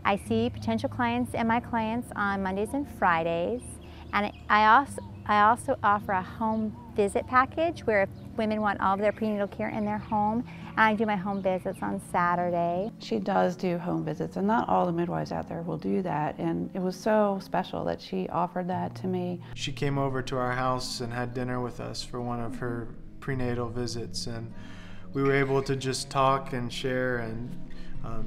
I see potential clients and my clients on Mondays and Fridays, and I also offer a home visit package where if women want all of their prenatal care in their home, and I do my home visits on Saturday. She does do home visits, and not all the midwives out there will do that, and it was so special that she offered that to me. She came over to our house and had dinner with us for one of her prenatal visits, and we were able to just talk and share, and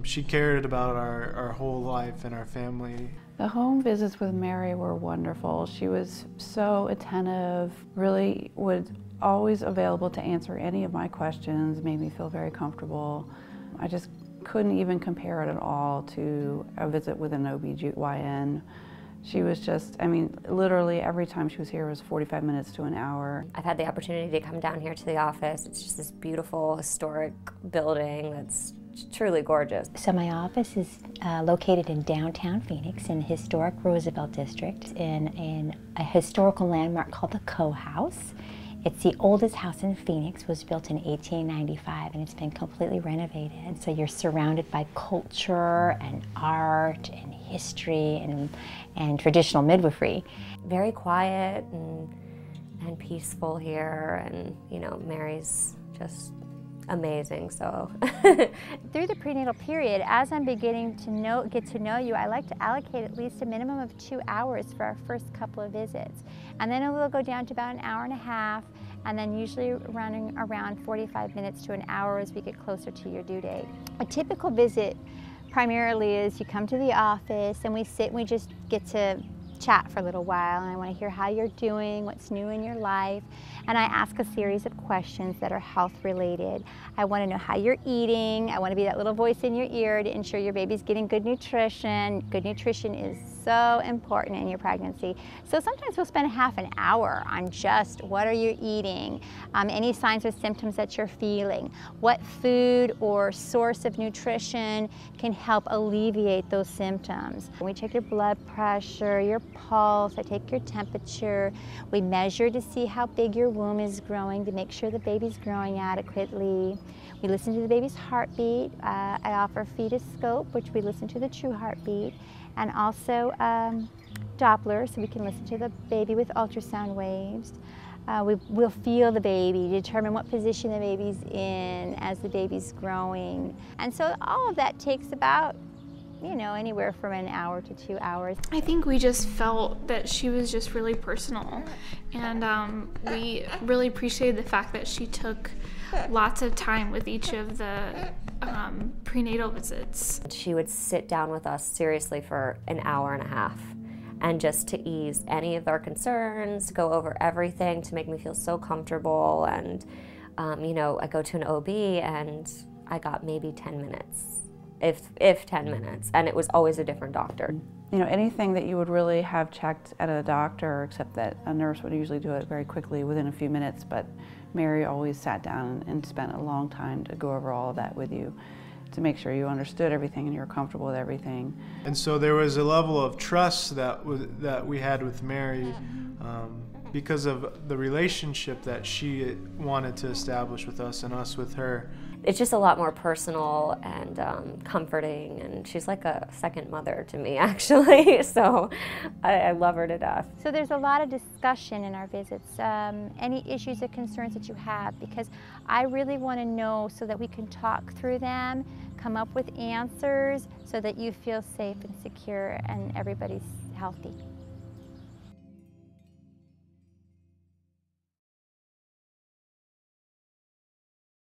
she cared about our whole life and our family. The home visits with Mary were wonderful. She was so attentive, really was always available to answer any of my questions, made me feel very comfortable. I just couldn't even compare it at all to a visit with an OB/GYN. She was just, I mean, literally every time she was here was 45 minutes to an hour. I've had the opportunity to come down here to the office. It's just this beautiful, historic building that's truly gorgeous. So my office is located in downtown Phoenix in the historic Roosevelt District in a historical landmark called the Coe House. It's the oldest house in Phoenix, was built in 1895, and it's been completely renovated. So you're surrounded by culture and art and history and traditional midwifery. Very quiet and peaceful here, and you know, Mary's just amazing. So through the prenatal period, as I'm beginning to get to know you, I like to allocate at least a minimum of 2 hours for our first couple of visits, and then it will go down to about an hour and a half, and then usually running around 45 minutes to an hour as we get closer to your due date. A typical visit primarily is you come to the office and we sit and we just get to chat for a little while, and I want to hear how you're doing, what's new in your life, and I ask a series of questions that are health related. I want to know how you're eating. I want to be that little voice in your ear to ensure your baby's getting good nutrition. Good nutrition is so important in your pregnancy. So sometimes we'll spend half an hour on just what are you eating, any signs or symptoms that you're feeling, what food or source of nutrition can help alleviate those symptoms. We check your blood pressure, your pulse, I take your temperature, we measure to see how big your womb is growing to make sure the baby's growing adequately. We listen to the baby's heartbeat. I offer fetus scope, which we listen to the true heartbeat, and also Doppler, so we can listen to the baby with ultrasound waves. We'll feel the baby, determine what position the baby's in as the baby's growing. And so all of that takes about, you know, anywhere from an hour to 2 hours. I think we just felt that she was just really personal, and we really appreciated the fact that she took lots of time with each of the prenatal visits. she would sit down with us seriously for an hour and a half, and just to ease any of our concerns, go over everything to make me feel so comfortable. And you know, I go to an OB and I got maybe 10 minutes, if 10 minutes, and it was always a different doctor. You know, anything that you would really have checked at a doctor, except that a nurse would usually do it very quickly within a few minutes, but Mary always sat down and spent a long time to go over all of that with you, to make sure you understood everything and you were comfortable with everything. And so there was a level of trust that we had with Mary because of the relationship that she wanted to establish with us and us with her. It's just a lot more personal and comforting, and she's like a second mother to me, actually, so I love her to death. So there's a lot of discussion in our visits, any issues or concerns that you have, because I really want to know so that we can talk through them, come up with answers so that you feel safe and secure and everybody's healthy.